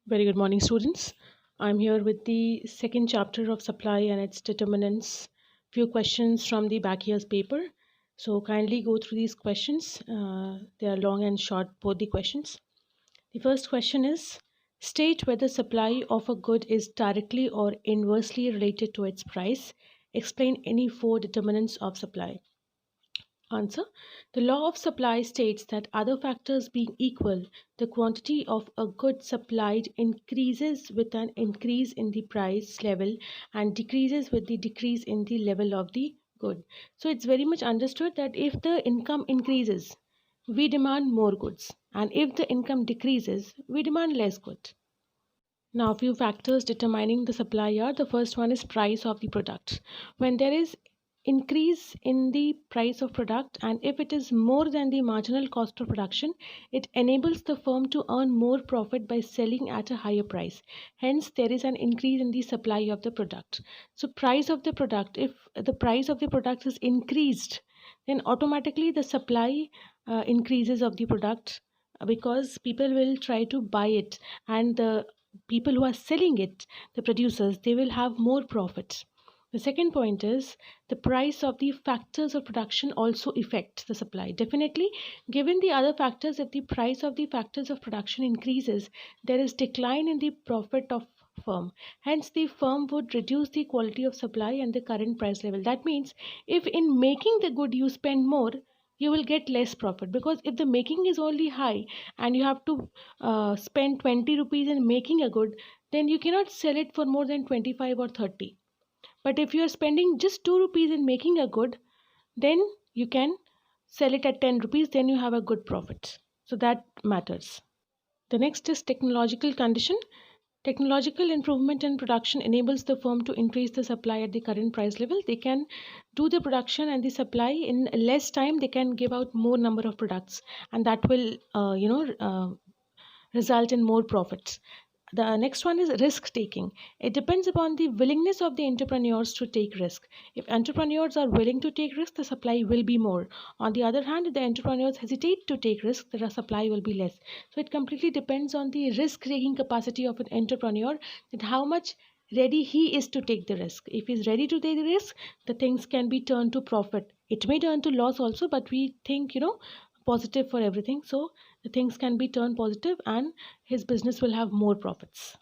Very good morning, students. I'm here with the second chapter of supply and its determinants. Few questions from the back year's paper. So kindly go through these questions. They are long and short, both the questions. The first question is state whether supply of a good is directly or inversely related to its price. Explain any four determinants of supply. Answer. The law of supply states that other factors being equal, the quantity of a good supplied increases with an increase in the price level and decreases with the decrease in the level of the good. So it's very much understood that if the income increases, we demand more goods, and if the income decreases, we demand less goods. Now, a few factors determining the supply are the first one is price of the product. When there is increase in the price of product and if it is more than the marginal cost of production, it enables the firm to earn more profit by selling at a higher price. Hence, there is an increase in the supply of the product. So, price of the product, if the price of the product is increased, then automatically the supply increases of the product because people will try to buy it, and the people who are selling it, the producers, they will have more profits. The second point is the price of the factors of production also affect the supply. Definitely, given the other factors, if the price of the factors of production increases, there is decline in the profit of firm. Hence, the firm would reduce the quality of supply and the current price level. That means if in making the good you spend more, you will get less profit, because if the making is only high and you have to spend 20 rupees in making a good, then you cannot sell it for more than 25 or 30. But if you are spending just 2 rupees in making a good, then you can sell it at 10 rupees, then you have a good profit. So that matters. The next is technological condition. Technological improvement in production enables the firm to increase the supply at the current price level. They can do the production and the supply in less time. They can give out more number of products, and that will, result in more profits. The next one is risk taking. It depends upon the willingness of the entrepreneurs to take risk. If entrepreneurs are willing to take risk, the supply will be more. On the other hand, if the entrepreneurs hesitate to take risk, the supply will be less. So it completely depends on the risk taking capacity of an entrepreneur, that how much ready he is to take the risk. If he's ready to take the risk, the things can be turned to profit. It may turn to loss also, but we think, positive for everything. So the things can be turned positive and his business will have more profits.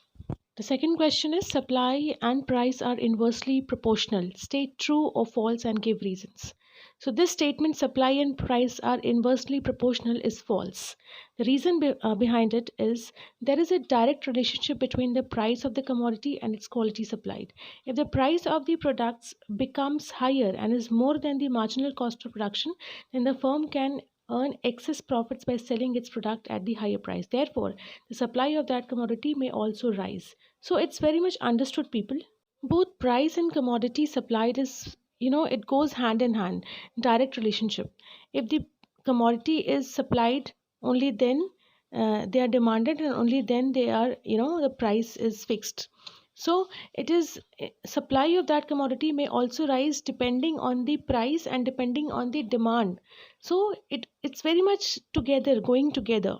The second question is supply and price are inversely proportional. State true or false and give reasons. So this statement, supply and price are inversely proportional, is false. The reason behind it is there is a direct relationship between the price of the commodity and its quality supplied. If the price of the products becomes higher and is more than the marginal cost of production, then the firm can earn excess profits by selling its product at the higher price. Therefore, the supply of that commodity may also rise. So it's very much understood, people. Both price and commodity supplied is, it goes hand in hand, direct relationship. If the commodity is supplied, only then they are demanded, and only then they are, the price is fixed. So it is supply of that commodity may also rise depending on the price and depending on the demand. So it's very much together, going together.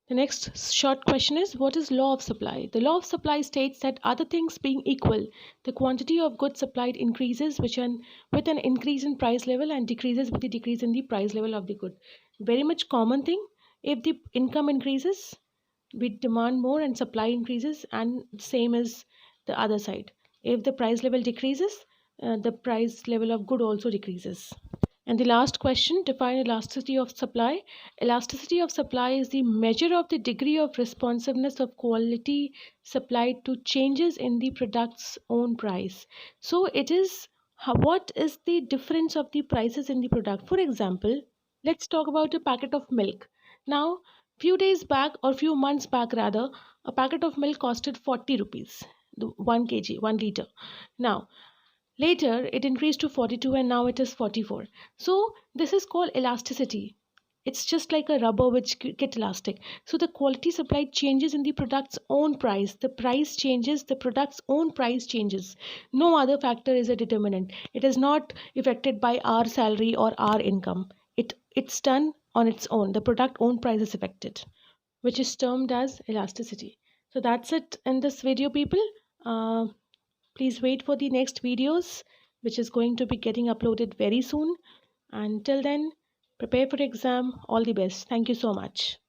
The next short question is, what is law of supply? The law of supply states that other things being equal, the quantity of goods supplied increases with an increase in price level and decreases with the decrease in the price level of the good. Very much common thing. If the income increases, we demand more and supply increases, and same as the other side. If the price level decreases, the price level of good also decreases. And the last question, define elasticity of supply. Elasticity of supply is the measure of the degree of responsiveness of quality supplied to changes in the product's own price. So it is what is the difference of the prices in the product. For example, let's talk about a packet of milk. Now, few days back or few months back rather, a packet of milk costed 40 rupees, the 1 kg, 1 liter. Now, later, it increased to 42 and now it is 44. So, this is called elasticity. It's just like a rubber which get elastic. So, the quality supply changes in the product's own price. The price changes, the product's own price changes. No other factor is a determinant. It is not affected by our salary or our income. It's done on its own. The product own price is affected, which is termed as elasticity. So that's it in this video, people. uh, Please wait for the next videos, which is going to be getting uploaded very soon. Until then, prepare for exam. All the best. Thank you so much.